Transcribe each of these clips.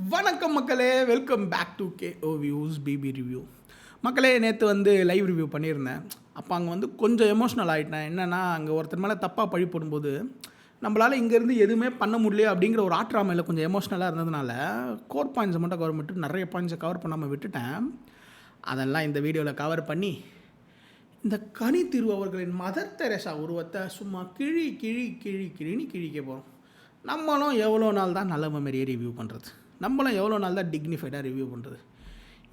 வணக்கம் மக்களே, welcome back to KO views B B. மக்களே, நேற்று லைவ் ரிவ்யூ பண்ணியிருந்தேன். அப்போ அங்கே கொஞ்சம் எமோஷ்னல் ஆகிட்டேன். என்னென்னா, அங்கே ஒருத்தர் மேலே தப்பாக பழி போடும்போது நம்மளால் இங்கேருந்து எதுவுமே பண்ண முடியல அப்படிங்கிற ஒரு ஆற்றாமையில் கொஞ்சம் எமோஷ்னலாக இருந்ததுனால கோர் பாயிண்ட்ஸை மட்டும் கவர் பண்ணிட்டு நிறைய பாயிண்ட்ஸை கவர் பண்ணாமல் விட்டுட்டேன். அதெல்லாம் இந்த வீடியோவில் கவர் பண்ணி இந்த கனி திரு அவர்களின் மதர் தெரேசா உருவத்தை சும்மா கிழின்னு கிழிக்க போகிறோம். நம்மளும் எவ்வளோ நாள் தான் நல்ல மாதிரியே ரிவ்யூ பண்ணுறது, நம்மளும் எவ்வளோ நாள் தான் டிக்னிஃபைடாக ரிவ்யூ பண்ணுறது.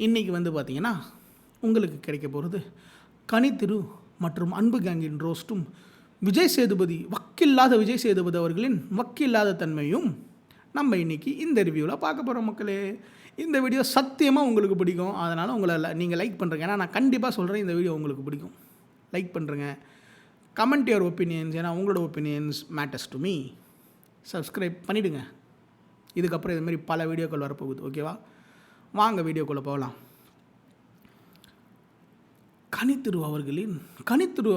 இன்றைக்கி பார்த்திங்கன்னா உங்களுக்கு கிடைக்க போகிறது கனி திரு மற்றும் அன்பு கேங்கின் ரோஸ்ட்டும் விஜய் சேதுபதி வக்கில்லாத விஜய் சேதுபதி அவர்களின் வக்கில்லாத தன்மையும் நம்ம இன்றைக்கி இந்த ரிவ்யூவில் பார்க்க போகிறோம். மக்களே, இந்த வீடியோ சத்தியமாக உங்களுக்கு பிடிக்கும். அதனால் உங்களை நீங்கள் லைக் பண்ணுறீங்க. ஏன்னா நான் கண்டிப்பாக சொல்கிறேன், இந்த வீடியோ உங்களுக்கு பிடிக்கும். லைக் பண்ணுறேங்க, கமெண்ட் யுவர் ஒப்பீனியன்ஸ். ஏன்னா உங்களோட opinions matters to me. Subscribe பண்ணிவிடுங்க. இதுக்கப்புறம் இதுமாரி பல வீடியோக்கள் வரப்போகுது. ஓகேவா? வாங்க வீடியோக்குள்ளே போகலாம். கனித்திரு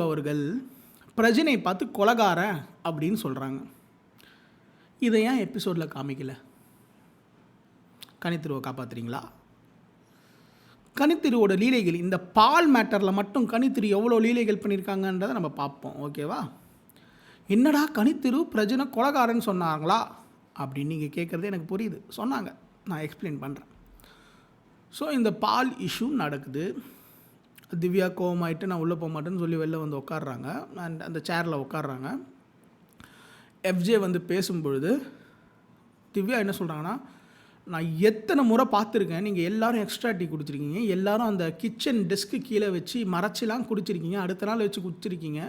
அவர்கள் பிரஜனை பார்த்து கொலகாரன் அப்படின்னு சொல்கிறாங்க. இதை ஏன் எபிசோடில் காமிக்கல? கனித்திருவை காப்பாற்றுறீங்களா? கனித்திருவோட லீலைகள், இந்த பால் மேட்டரில் மட்டும் கனித்திரு எவ்வளோ லீலைகள் பண்ணியிருக்காங்கன்றதை நம்ம பார்ப்போம். ஓகேவா? என்னடா கனித்திரு பிரஜனை கொலகாரன்னு சொன்னாங்களா அப்படின்னு நீங்கள் கேட்குறது எனக்கு புரியுது. சொன்னாங்க, நான் எக்ஸ்பிளைன் பண்ணுறேன். ஸோ இந்த பால் இஷ்யூ நடக்குது. திவ்யா கோவமாயிட்டு நான் உள்ளே போக மாட்டேன்னு சொல்லி வெளில உட்காடுறாங்க. அந்த சேரில் உட்காடுறாங்க. எஃப்ஜே பேசும்பொழுது திவ்யா என்ன சொல்கிறாங்கன்னா, நான் எத்தனை முறை பார்த்துருக்கேன், நீங்கள் எல்லோரும் எக்ஸ்ட்ரா டீ குடிச்சிருக்கீங்க, எல்லோரும் அந்த கிச்சன் டெஸ்க்கு கீழே வச்சு மறைச்சிலாம் குடிச்சிருக்கீங்க, அடுத்த நாள் வச்சு குடிச்சிருக்கீங்க,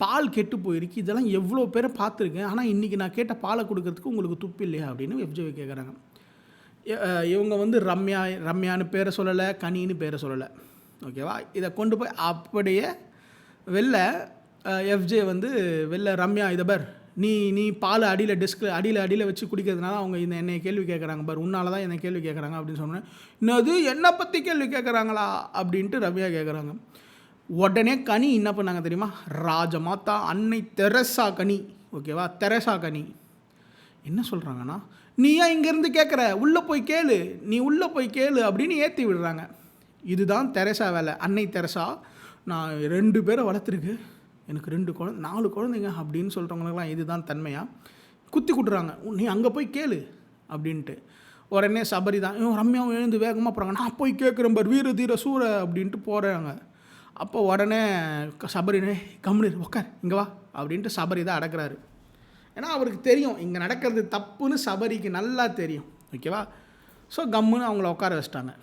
பால் கெட்டு போயிருக்கு, இதெல்லாம் எவ்வளோ பேரை பார்த்துருக்கேன், ஆனால் இன்றைக்கி நான் கேட்ட பாலை கொடுக்கறதுக்கு உங்களுக்கு துப்பு இல்லையா அப்படின்னு எஃப்ஜேவை கேட்குறாங்க. இவங்க ரம்யான்னு பேரை சொல்லலை, கனின்னு பேரை சொல்லலை. ஓகேவா? இதை கொண்டு போய் அப்படியே வெளில எஃப்ஜே வெளில ரம்யா இதை பார், நீ பால் அடியில் டெஸ்கில் அடியில் வச்சு குடிக்கிறதுனால அவங்க என்னை கேள்வி கேட்குறாங்க பார், உன்னால தான் என்னை கேள்வி கேட்குறாங்க அப்படின்னு சொன்னேன். இன்னது என்னை பற்றி கேள்வி கேட்குறாங்களா அப்படின்ட்டு ரம்யா கேட்குறாங்க. உடனே கனி என்ன பண்ணாங்க தெரியுமா? ராஜமாதா அன்னை தெரசா கனி. ஓகேவா? தெரசா கனி என்ன சொல்கிறாங்கன்னா, நீ ஏன் இங்கேருந்து கேட்குற, உள்ளே போய் கேளு, நீ உள்ளே போய் கேளு அப்படின்னு ஏற்றி விடுறாங்க. இதுதான் தெரசா வேலை. அன்னை தெரசா, நான் 2 பேரை வளர்த்துருக்கு, எனக்கு 4 குழந்தைங்க அப்படின்னு சொல்கிறவங்களுக்குலாம் இதுதான் தன்மையாக குத்தி கொடுறாங்க. நீ அங்கே போய் கேளு அப்படின்ட்டு. உடனே சபரி தான் ரம்யாவும் எழுந்து வேகமாக போகிறாங்க. நான் போய் கேட்குறேன் பார், வீர தீர சூர அப்படின்ட்டு போகிறாங்க. அப்போ உடனே சபரினே கம்முனு உட்கார், இங்கே வா அப்படின்ட்டு சபரி தான் அடக்கிறாரு. ஏன்னா அவருக்கு தெரியும் இங்கே நடக்கிறது தப்புன்னு சபரிக்கு நல்லா தெரியும். ஓகேவா? ஸோ கம்முன்னு அவங்கள உட்கார வச்சிட்டாங்க.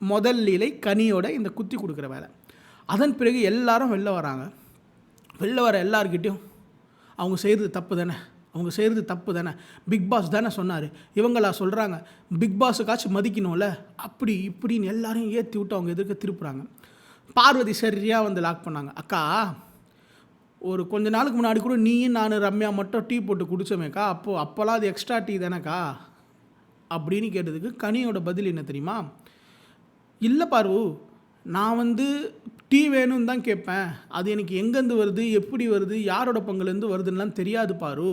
முதல் லீலை கனியோட இந்த குத்தி கொடுக்குற வேலை. அதன் பிறகு எல்லாரும் வெளில வராங்க. வெளில வர எல்லாருக்கிட்டையும் அவங்க செய்கிறது தப்பு தானே, பிக் பாஸ் தானே சொன்னார், இவங்களா சொல்கிறாங்க, பிக் பாஸுக்காச்சும் மதிக்கணும்ல, அப்படி இப்படின்னு எல்லாரையும் ஏற்றி விட்டு அவங்க எதிர்க்க திருப்புறாங்க. பார்வதி சரியாக லாக் பண்ணாங்க. அக்கா, ஒரு கொஞ்ச நாளுக்கு முன்னாடி கூட நீயும் நான் ரம்யா மட்டும் டீ போட்டு குடித்தோமேக்கா, அப்போல்லாம் அது எக்ஸ்ட்ரா டீ தானேக்கா அப்படின்னு கேட்டதுக்கு கனியோட பதில் என்ன தெரியுமா? இல்லை பார்வு, நான் டீ வேணும்னு தான் கேட்பேன், அது எனக்கு எங்கேருந்து வருது, எப்படி வருது, யாரோட பங்குலேருந்து வருதுன்னெலாம் தெரியாது பாரு,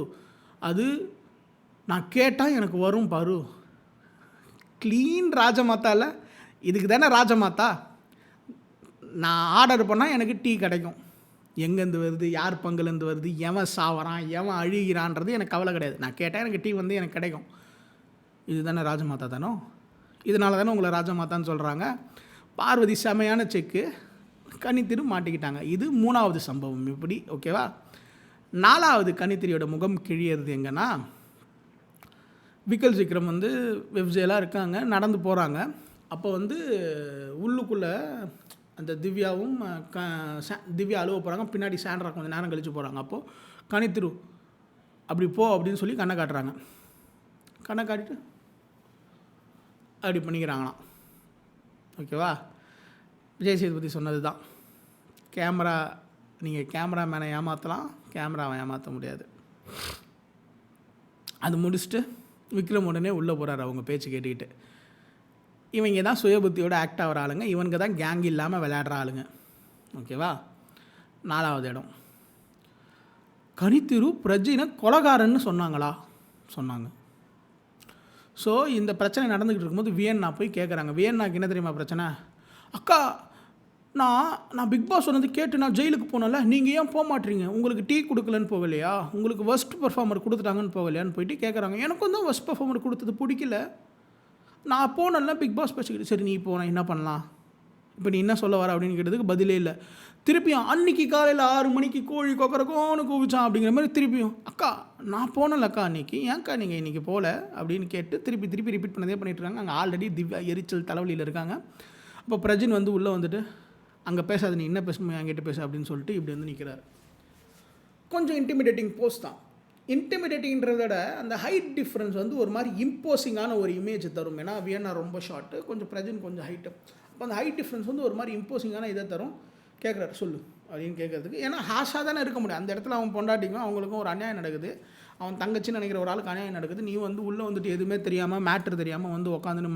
அது நான் கேட்டால் எனக்கு வரும் பாரு. க்ளீன் ராஜமாத்தா இல்லை? இதுக்கு தானே ராஜமாத்தா. நான் ஆர்டர் பண்ணால் எனக்கு டீ கிடைக்கும், எங்கேருந்து வருது, யார் பங்குலேருந்து வருது, எவன் சாவறான், எவன் அழுகிறான்றது எனக்கு கவலை கிடையாது. நான் கேட்டால் எனக்கு டீ எனக்கு கிடைக்கும். இது தானே ராஜமாதா தானோ? இதனால தானே உங்களை ராஜமாதான்னு சொல்கிறாங்க. பார்வதி செமையான செக்கு, கனித்திரு மாட்டிக்கிட்டாங்க. இது 3வது சம்பவம் இப்படி. ஓகேவா? 4வது கனித்திரியோட முகம் கிழியறது எங்கன்னா, விக்கல் விக்ரம் வெப்ஜேலாம் இருக்காங்க, நடந்து போகிறாங்க. அப்போ உள்ளுக்குள்ளே அந்த திவ்யாவும் திவ்யா அழுவ போகிறாங்க. பின்னாடி சாண்ட்ரா கொஞ்சம் நேரம் கழித்து போகிறாங்க. அப்போது கனித்திரு அப்படி போ அப்படின்னு சொல்லி கண்ணை காட்டுறாங்க. கண்ணை காட்டிட்டு அப்படி பண்ணிக்கிறாங்களாம். ஓகேவா? விஜய் சேதுபதி சொன்னது தான், நீங்கள் கேமராமேனை ஏமாற்றலாம், கேமராவை ஏமாற்ற முடியாது. அது முடிச்சுட்டு விக்ரம் உடனே உள்ளே போகிறார் அவங்க பேச்சு கேட்டுக்கிட்டு. இவங்க தான் சுயபுத்தியோட ஆக்ட் ஆகிற ஆளுங்க, இவனுக்கு தான் கேங் இல்லாமல் விளையாடுற ஆளுங்க. ஓகேவா? 4வது இடம், கனித்திரு பிரஜினை கொலகாரன்னு சொன்னாங்களா? சொன்னாங்க. ஸோ இந்த பிரச்சனை நடந்துக்கிட்டு இருக்கும்போது வியன்னா போய் கேட்குறாங்க. வியன்னாக்கு என்ன தெரியுமா பிரச்சனை? அக்கா, நான் பிக் பாஸ் சொன்னது கேட்டு நான் ஜெயிலுக்கு போனேன்ல, நீங்கள் ஏன் போக மாட்டீங்க? உங்களுக்கு டீ கொடுக்கலன்னு போகலையா? உங்களுக்கு ஒஸ்ட் பெர்ஃபார்மர் கொடுத்துட்டாங்கன்னு போகலையான்னு போயிட்டு கேட்குறாங்க. எனக்கும் தான் ஒஸ்ட் பெர்ஃபார்மர் கொடுத்தது பிடிக்கல, நான் போனேன்ல பிக் பாஸ் பேசிக்கிட்டு. சரி, நீ போன என்ன பண்ணலாம், இப்போ நீ என்ன சொல்ல வர அப்படின்னு கேட்டதுக்கு பதிலே இல்லை. திருப்பியும் அன்றைக்கி காலையில் 6 மணிக்கு கோழி கொக்கரக்கோன்னு கூவிச்சான் அப்படிங்கிற மாதிரி திருப்பியும், அக்கா நான் போனேன்லக்கா அன்றைக்கி, ஏன்க்கா நீங்கள் இன்றைக்கி போகல அப்படின்னு கேட்டு திருப்பி ரிப்பீட் பண்ணதே பண்ணிகிட்ருக்காங்க. அங்கே ஆல்ரெடி திவ்யா எரிச்சல் தலைவலியில் இருக்காங்க. அப்போ பிரஜின் வந்து உள்ளே வந்துட்டு, அங்கே பேசாது, நீ என்ன பேசணுமோ என்கிட்ட பேச அப்படின்னு சொல்லிட்டு இப்படி வந்து நிற்கிறார். கொஞ்சம் இன்டிமிடேட்டிங் போஸ்ட் தான். இன்டிமிடேட்டிங்கிறத விட அந்த ஹைட் டிஃப்ரென்ஸ் வந்து ஒரு மாதிரி இம்போசிங்கான ஒரு இமேஜ் தரும். ஏன்னா வியன்னா ரொம்ப ஷார்ட்டு, கொஞ்சம் பிரஜின் கொஞ்சம் ஹைட்டு. அப்போ அந்த ஹைட் டிஃப்ரென்ஸ் வந்து ஒரு மாதிரி இம்போசிங்கான இதை தரும். கேட்குறாரு, சொல்லு அப்படின்னு கேட்குறதுக்கு. ஏன்னா ஹாஷாக தானே இருக்க முடியும் அந்த இடத்துல. அவன் பொண்டாட்டிக்கும் அவங்களுக்கும் ஒரு அநியாயம் நடக்குது, அவன் தங்கச்சின்னு நினைக்கிற ஒரு ஆளுக்கு அநியாயம் நடக்குது. நீ வந்து உள்ளே வந்துட்டு எதுவுமே தெரியாமல் மேட்ரு தெரியாமல் வந்து உட்காந்து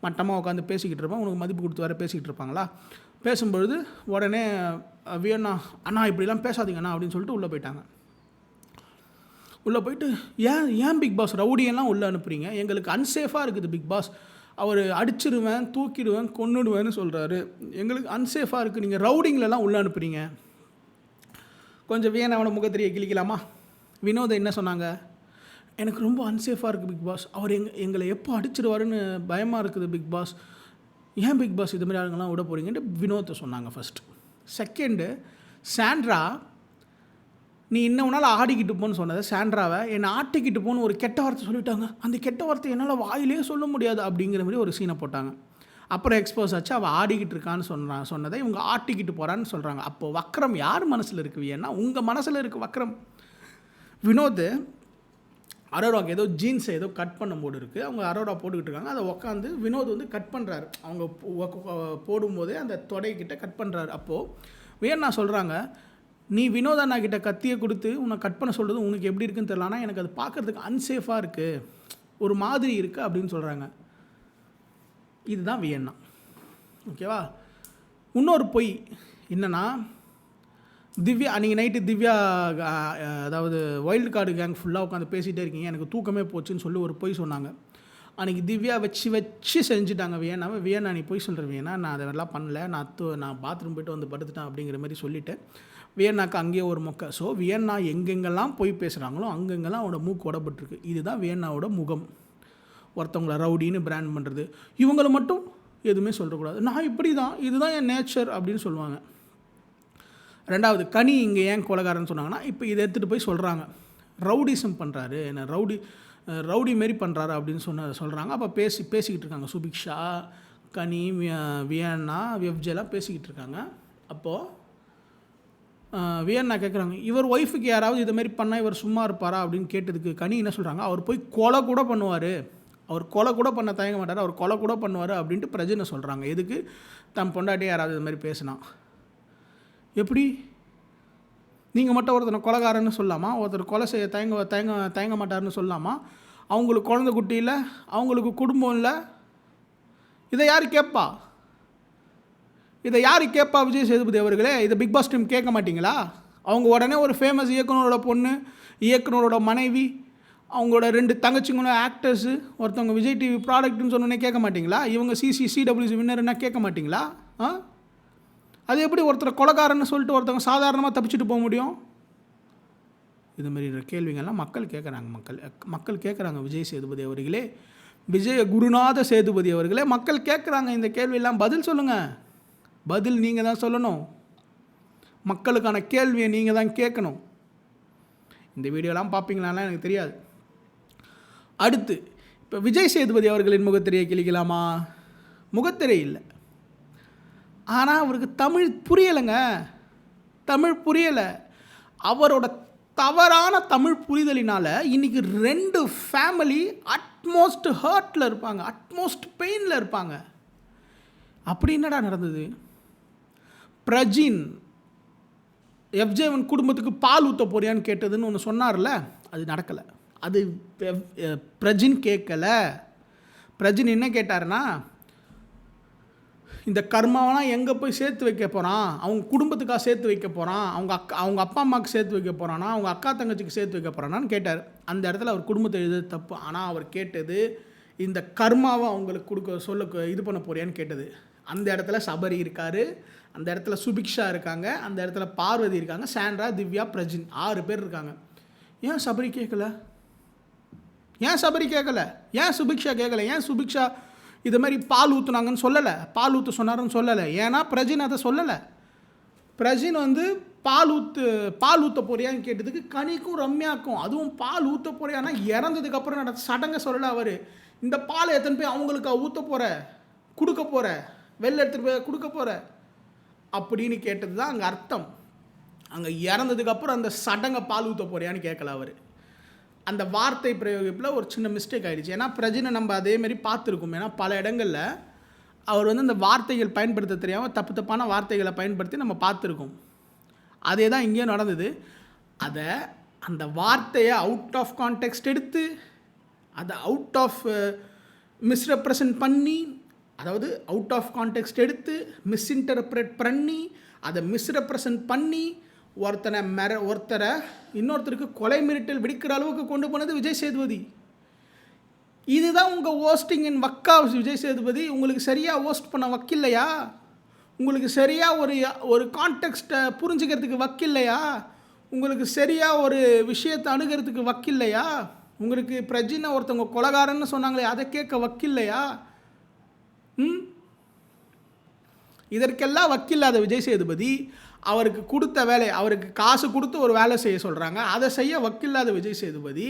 மட்டமாக உட்காந்து பேசிக்கிட்டு இருப்பான். உனக்கு மதிப்பு கொடுத்து வர பேசிக்கிட்டு இருப்பாங்களா? பேசும்பொழுது உடனே வியன்னா, அண்ணா இப்படிலாம் பேசாதீங்கண்ணா அப்படின்னு சொல்லிட்டு உள்ளே போயிட்டாங்க. உள்ளே போயிட்டு, ஏன் பிக் பாஸ் ரவுடியெல்லாம் உள்ளே அனுப்புகிறீங்க? எங்களுக்கு அன்சேஃபாக இருக்குது பிக் பாஸ், அவர் அடிச்சிடுவேன், தூக்கிடுவேன், கொன்னுடுவேன்னு சொல்கிறாரு, எங்களுக்கு அன்சேஃபாக இருக்குது, நீங்கள் ரவுடிங்களெல்லாம் உள்ளே அனுப்புகிறீங்க. கொஞ்சம் வியன்னாவோட முகத்திரியை கிழிக்கலாமா? வினோதை என்ன சொன்னாங்க? எனக்கு ரொம்ப அன்சேஃபாக இருக்குது பிக் பாஸ், அவர் எங்களை எப்போ அடிச்சிடுவாருன்னு பயமாக இருக்குது பிக் பாஸ், ஏன் பிக் பாஸ் இது மாதிரி ஆளுங்கெல்லாம் விட போகிறீங்கன்ட்டு வினோத்தை சொன்னாங்க ஃபஸ்ட்டு. செகண்டு, சாண்ட்ரா, நீ இன்னும் நாள் ஆடிக்கிட்டு போன்னு சொன்னதை சாண்ட்ராவை என்னை ஆட்டிக்கிட்டு போன்னு ஒரு கெட்ட வார்த்தை சொல்லிட்டாங்க, அந்த கெட்ட வார்த்தை என்னால் வாயிலே சொல்ல முடியாது அப்படிங்கிற மாதிரி ஒரு சீனை போட்டாங்க. அப்புறம் எக்ஸ்போஸ் ஆச்சு, அவள் ஆடிக்கிட்டு இருக்கான்னு சொன்னதை இவங்க ஆட்டிக்கிட்டு போகிறான்னு சொல்கிறாங்க. அப்போது வக்ரம் யார் மனசில் இருக்குது? ஏன்னா உங்கள் மனசில் இருக்குது வக்ரம். வினோத் அரோராவுக்கு ஏதோ ஜீன்ஸை ஏதோ கட் பண்ணும் போது இருக்குது, அவங்க அரோரா போட்டுக்கிட்டு இருக்காங்க. அதை உட்காந்து வினோத் வந்து கட் பண்ணுறாரு. அவங்க போடும்போதே அந்த தொடைக்கிட்ட கட் பண்ணுறாரு. அப்போது வியன்னா சொல்கிறாங்க, நீ வினோத் அண்ணா கிட்ட கத்தியை கொடுத்து உன்னை கட் பண்ண சொல்கிறது உனக்கு எப்படி இருக்குன்னு தெரியல, ஆனால் எனக்கு அது பார்க்குறதுக்கு அன்சேஃபாக இருக்குது, ஒரு மாதிரி இருக்குது அப்படின்னு சொல்கிறாங்க. இதுதான் வியன்னா. ஓகேவா? இன்னொரு பொய் என்னென்னா, திவ்யா அன்றைக்கி நைட்டு திவ்யா அதாவது வைல்டு கார்டு கேங் ஃபுல்லாக உட்காந்து பேசிகிட்டே இருக்கீங்க, எனக்கு தூக்கமே போச்சுன்னு சொல்லி ஒரு பொய் சொன்னாங்க. அன்றைக்கி திவ்யா வச்சு செஞ்சுட்டாங்க வியன்னாவை. வியன்னா நீ பொய் சொல்கிற வியன்னா, நான் அதெல்லாம் பண்ணல, நான் பாத்ரூம் போய்ட்டு வந்து படுத்துட்டேன் அப்படிங்கிற மாதிரி சொல்லிவிட்டு வியன்னாக்கு அங்கேயே ஒரு மொக்கை. ஸோ வியன்னா எங்கெங்கெல்லாம் பொய் பேசுகிறாங்களோ அங்கெங்கெல்லாம் அவனோட மூக்கு உடப்பட்டுருக்கு. இதுதான் வியன்னாவோட முகம். ஒருத்தவங்கள ரவுடின்னு பிராண்ட் பண்ணுறது, இவங்களை மட்டும் எதுவுமே சொல்லக்கூடாது, நான் இப்படி தான், இதுதான் என் நேச்சர் அப்படின்னு சொல்லுவாங்க. ரெண்டாவது, கனி இங்கே ஏன் கொலைகாரன்னு சொன்னாங்கன்னா, இப்போ இதை எடுத்துகிட்டு போய் சொல்கிறாங்க, ரவுடிசம் பண்ணுறாரு, என்ன ரவுடி மாரி பண்ணுறாரு அப்படின்னு சொல்கிறாங்க. அப்போ பேசிக்கிட்டு இருக்காங்க சுபிக்ஷா, கனி, வியன்னா, வெப்ஜெல்லாம் பேசிக்கிட்டு இருக்காங்க. அப்போது வியன்னா கேட்குறாங்க, இவர் ஒய்ஃபுக்கு யாராவது இது மாதிரி பண்ணால் இவர் சும்மா இருப்பாரா அப்படின்னு கேட்டதுக்கு கனி என்ன சொல்கிறாங்க, அவர் போய் கொலை கூட பண்ணுவார், அவர் கொலை கூட பண்ண தயங்க மாட்டார், அவர் கொலை கூட பண்ணுவார் அப்படின்ட்டு பிரஜனை சொல்கிறாங்க. எதுக்கு? தம் பொண்டாட்டியே யாராவது இது மாதிரி பேசினா. எப்படி நீங்கள் மட்டும் ஒருத்தனை கொலைகாரன்னு சொல்லலாமா? ஒருத்தர் கொலை செய்ய தயங்க மாட்டார்னு சொல்லலாமா? அவங்களுக்கு குழந்தை குட்டி இல்லை, அவங்களுக்கு குடும்பம் இல்லை, இதை யார் கேட்பா? விஜய் சேதுபதி அவர்களே? இதை பிக் பாஸ் டீம் கேட்க மாட்டிங்களா? அவங்க உடனே ஒரு ஃபேமஸ் இயக்குனரோட பொண்ணு, இயக்குனரோட மனைவி, அவங்களோட 2 தங்கச்சிங்களும் ஆக்டர்ஸு, ஒருத்தவங்க விஜய் டிவி ப்ராடக்ட்னு சொன்னோன்னே கேட்க மாட்டிங்களா? இவங்க CWC வின்னர்னா கேட்க மாட்டிங்களா? அது எப்படி ஒருத்தர் கொலைகாரன்னு சொல்லிட்டு ஒருத்தவங்க சாதாரணமாக தப்பிச்சுட்டு போக முடியும்? இதுமாரி கேள்விங்கள்லாம் மக்கள் கேட்குறாங்க. மக்கள் கேட்குறாங்க, விஜய் சேதுபதி அவர்களே, விஜய குருநாத சேதுபதி அவர்களே, மக்கள் கேட்குறாங்க இந்த கேள்வியெல்லாம் பதில் சொல்லுங்கள். பதில் நீங்கள் தான் சொல்லணும். மக்களுக்கான கேள்வியை நீங்கள் தான் கேட்கணும். இந்த வீடியோலாம் பார்ப்பீங்களாலாம் எனக்கு தெரியாது. அடுத்து, இப்போ விஜய் சேதுபதி அவர்களின் முகத்திரையை கிழிக்கலாமா? முகத்திரை இல்லை, ஆனால் அவருக்கு தமிழ் புரியலை. அவரோட தவறான தமிழ் புரிதலினால் இன்றைக்கி 2 ஃபேமிலி அட்மோஸ்ட் ஹர்ட்டில் இருப்பாங்க, அட்மோஸ்ட் பெயினில் இருப்பாங்க. அப்படி என்னடா நடந்தது? பிரஜின் எஃப்ஜேவன் குடும்பத்துக்கு பால் ஊற்ற போறியான்னு கேட்டதுன்னு ஒன்று சொன்னார்ல, அது நடக்கலை. அது பிரஜின் கேட்கலை. பிரஜின் என்ன கேட்டாருன்னா, இந்த கர்மாவெல்லாம் எங்கே போய் சேர்த்து வைக்க போகிறான், அவங்க குடும்பத்துக்காக சேர்த்து வைக்க போகிறான், அவங்க அப்பா அம்மாவுக்கு சேர்த்து வைக்க போகிறானா, அவங்க அக்கா தங்கச்சிக்கு சேர்த்து வைக்க போகிறானான்னு கேட்டார். அந்த இடத்துல அவர் குடும்பத்தை எழுது தப்பு. ஆனால் அவர் கேட்டது இந்த கர்மாவை அவங்களுக்கு இது பண்ண போறியான்னு கேட்டது. அந்த இடத்துல சபரி இருக்கார், அந்த இடத்துல சுபிக்ஷா இருக்காங்க, அந்த இடத்துல பார்வதி இருக்காங்க, சாண்ட்ரா, திவ்யா, பிரஜின் 6 பேர் இருக்காங்க. ஏன் சபரி கேட்கல? ஏன் சபரி கேட்கல? ஏன் சுபிக்ஷா கேட்கல? ஏன் சுபிக்ஷா இது மாதிரி பால் ஊற்றுனாங்கன்னு சொல்லலை, பால் ஊற்ற சொன்னாருன்னு சொல்லலை? ஏன்னா பிரஜின் அதை சொல்லலை. பிரஜின் பால் ஊற்ற போறியான்னு கேட்டதுக்கு கனிக்கும் ரம்யாக்கும், அதுவும் பால் ஊற்ற போறியானா இறந்ததுக்கப்புறம் நடந்த சடங்கை சொல்லலை. அவர் இந்த பால் எத்தனை போய் அவங்களுக்கு ஊற்ற போகிற, கொடுக்க போகிற, வெளில எடுத்துகிட்டு போய் கொடுக்க போகிற அப்படின்னு கேட்டது தான் அங்கே அர்த்தம். அங்கே இறந்ததுக்கப்புறம் அந்த சடங்கை பால் ஊற்ற போறியான்னு கேட்கல அவர். அந்த வார்த்தை பிரயோகிப்பில் ஒரு சின்ன மிஸ்டேக் ஆகிடுச்சு. ஏன்னா பிரஜினை நம்ம அதேமாரி பார்த்துருக்கோம். ஏன்னா பல இடங்களில் அவர் அந்த வார்த்தைகள் பயன்படுத்த தெரியாமல் தப்பான வார்த்தைகளை பயன்படுத்தி நம்ம பார்த்துருக்கோம். அதே தான் இங்கேயும் நடந்தது. அந்த வார்த்தையை அவுட் ஆஃப் கான்டெக்ஸ்ட் எடுத்து, அதை அவுட் ஆஃப் மிஸ்ரெப்ரசன்ட் பண்ணி, அதாவது அவுட் ஆஃப் கான்டெக்ஸ்ட் எடுத்து மிஸ்இன்டர்பிரேட் பண்ணி, அதை மிஸ்ரெப்ரசன்ட் பண்ணி ஒருத்தரை இன்னொருத்தருக்கு கொலை மிரட்டல் விடுக்கிற அளவுக்கு கொண்டு போனது விஜய் சேதுபதி. இதுதான் உங்கள் ஹோஸ்டிங் இன் வக்கா விஜய் சேதுபதி. உங்களுக்கு சரியாக ஹோஸ்ட் பண்ண வக்கில்லையா? உங்களுக்கு சரியாக ஒரு கான்டெக்ஸ்ட்டை புரிஞ்சுக்கிறதுக்கு வக்கில்லையா? உங்களுக்கு சரியாக ஒரு விஷயத்தை அணுகிறதுக்கு வக்கில்லையா? உங்களுக்கு பிரஜினை ஒருத்தவங்க கொலகாரன்னு சொன்னாங்களே, அதை கேட்க வக்கில்லையா? இதற்கெல்லாம் வக்கில்லாத விஜய் சேதுபதி அவருக்கு கொடுத்த வேலை, அவருக்கு காசு கொடுத்து ஒரு வேலை செய்ய சொல்கிறாங்க, அதை செய்ய வக்கில்லாத விஜய் சேதுபதி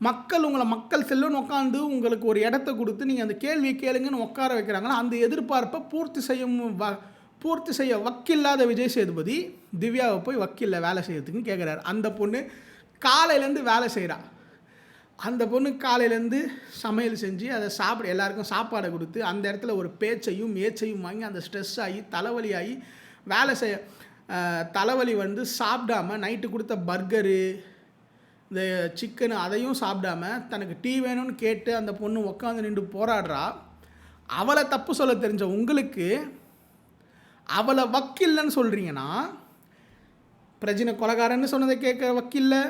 மக்கள் செல்லுன்னு உட்காந்து உங்களுக்கு ஒரு இடத்த கொடுத்து நீங்கள் அந்த கேள்வியை கேளுங்கன்னு உட்கார வைக்கிறாங்கன்னா அந்த எதிர்பார்ப்பை பூர்த்தி செய்ய வக்கில்லாத விஜய் சேதுபதி திவ்யாவை போய் வக்கீலில் வேலை செய்யறதுக்குன்னு கேட்குறாரு. அந்த பொண்ணு காலையிலேருந்து வேலை செய்கிறா. அந்த பொண்ணு காலையிலேருந்து சமையல் செஞ்சு அதை எல்லாருக்கும் சாப்பாடை கொடுத்து அந்த இடத்துல ஒரு பேச்சையும் ஏச்சையும் வாங்கி அந்த ஸ்ட்ரெஸ் ஆகி தலைவலி ஆகி வேலை செய்ய தலைவலி சாப்பிடாம நைட்டு கொடுத்த பர்கரு இந்த சிக்கனு அதையும் சாப்பிடாம தனக்கு டீ வேணும்னு கேட்டு அந்த பொண்ணு உட்காந்து நின்று போராடுறா. அவளை தப்பு சொல்ல தெரிஞ்ச உங்களுக்கு அவளை வக்கில்லைன்னு சொல்கிறீங்கன்னா, பிரஜினை கொலகாரன்னு சொன்னதை கேட்க வக்கில்லை,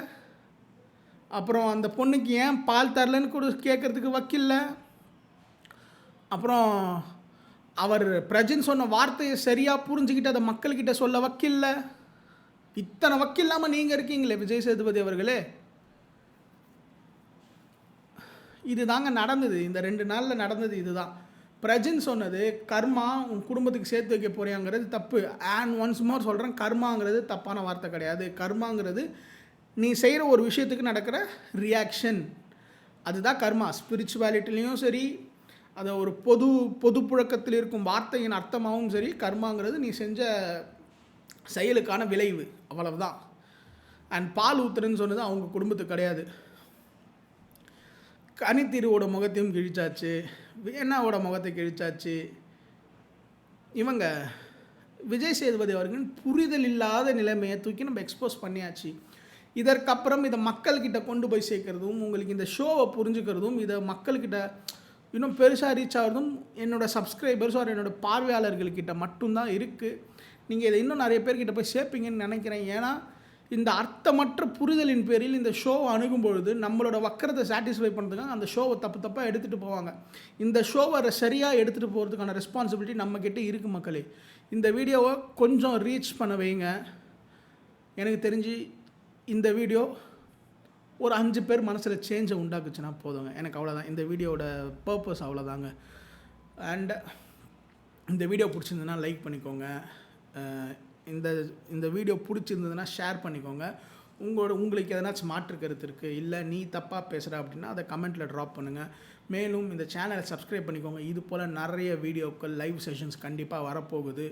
அப்புறம் அந்த பொண்ணுக்கு ஏன் பால் தரலன்னு கூட கேட்குறதுக்கு வக்கில்லை, அப்புறம் அவர் பிரஜின் சொன்ன வார்த்தையை சரியாக புரிஞ்சுக்கிட்டு அதை மக்கள்கிட்ட சொல்ல வக்கில்லை. இத்தனை வக்கில்லாமல் நீங்கள் இருக்கீங்களே விஜய் சேதுபதி அவர்களே. இது தாங்க நடந்தது. இந்த 2 நாளில் நடந்தது இதுதான். பிரஜின் சொன்னது கர்மா உன் குடும்பத்துக்கு சேர்த்து வைக்க போறியாங்கிறது தப்பு. அண்ட் ஒன்ஸ் மோர் சொல்கிறேன், கர்மாங்கிறது தப்பான வார்த்தை கிடையாது. கர்மாங்கிறது நீ செய்கிற ஒரு விஷயத்துக்கு நடக்கிற ரியாக்ஷன், அதுதான் கர்மா. ஸ்பிரிச்சுவாலிட்டிலையும் சரி, அதை ஒரு பொது புழக்கத்தில் இருக்கும் வார்த்தையின் அர்த்தமாகவும் சரி, கர்மாங்கிறது நீ செஞ்ச செயலுக்கான விளைவு, அவ்வளவுதான். அண்ட் பால் ஊத்துறன்னு சொன்னது அவங்க குடும்பத்துக்கு கிடையாது. கனித்தீருவோட முகத்தையும் கிழிச்சாச்சு, வியன்னாவோட முகத்தை கிழிச்சாச்சு. இவங்க விஜய் சேதுபதி அவர்களின் புரிதல் இல்லாத நிலைமையை தூக்கி நம்ம எக்ஸ்போஸ் பண்ணியாச்சு. இதற்கப்புறம் இதை மக்கள்கிட்ட கொண்டு போய் சேர்க்கறதும், உங்களுக்கு இந்த ஷோவை புரிஞ்சுக்கிறதும், இதை மக்கள்கிட்ட இன்னும் பெருசாக ரீச் ஆகிறதும் என்னோடய சப்ஸ்கிரைபர்ஸ் என்னோடய பார்வையாளர்கள்கிட்ட மட்டும்தான் இருக்குது. நீங்கள் இதை இன்னும் நிறைய பேர்கிட்ட போய் சேர்ப்பீங்கன்னு நினைக்கிறேன். ஏன்னா இந்த அர்த்தமற்ற புரிதலின் பேரில் இந்த ஷோவை அணுகும் பொழுது நம்மளோட வக்கரத்தை சாட்டிஸ்ஃபை பண்ணுறதுக்காக அந்த ஷோவை தப்பாக எடுத்துகிட்டு போவாங்க. இந்த ஷோவை சரியாக எடுத்துகிட்டு போகிறதுக்கான ரெஸ்பான்சிபிலிட்டி நம்மக்கிட்ட இருக்குது மக்களே. இந்த வீடியோவை கொஞ்சம் ரீச் பண்ண வைங்க. எனக்கு தெரிஞ்சு இந்த வீடியோ ஒரு 5 பேர் மனசில் சேஞ்சை உண்டாக்குச்சுன்னா போதுங்க, எனக்கு அவ்வளோதான். இந்த வீடியோவோட பர்பஸ் அவ்வளோதாங்க. அண்ட் இந்த வீடியோ பிடிச்சிருந்ததுன்னா லைக் பண்ணிக்கோங்க. இந்த வீடியோ பிடிச்சிருந்ததுன்னா ஷேர் பண்ணிக்கோங்க. உங்களுக்கு எதனாச்சும் மாற்று கருத்து இருக்குது, இல்லை நீ தப்பாக பேசுகிற அப்படின்னா அதை கமெண்ட்டில் ட்ராப் பண்ணுங்கள். மேலும் இந்த சேனலை சப்ஸ்கிரைப் பண்ணிக்கோங்க. இது போல் நிறைய வீடியோக்கள், லைவ் செஷன்ஸ் கண்டிப்பாக வரப்போகுது.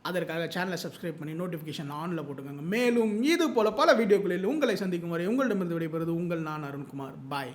அதற்காக சேனலை சப்ஸ்கிரைப் பண்ணி நோட்டிஃபிகேஷன் ஆனில் போட்டுக்கோங்க. மேலும் இது போல் பல வீடியோக்களில் உங்களை சந்திக்கும் வரை உங்களிடமிருந்து விடைபெறுவது நான் அருண்குமார். பாய்.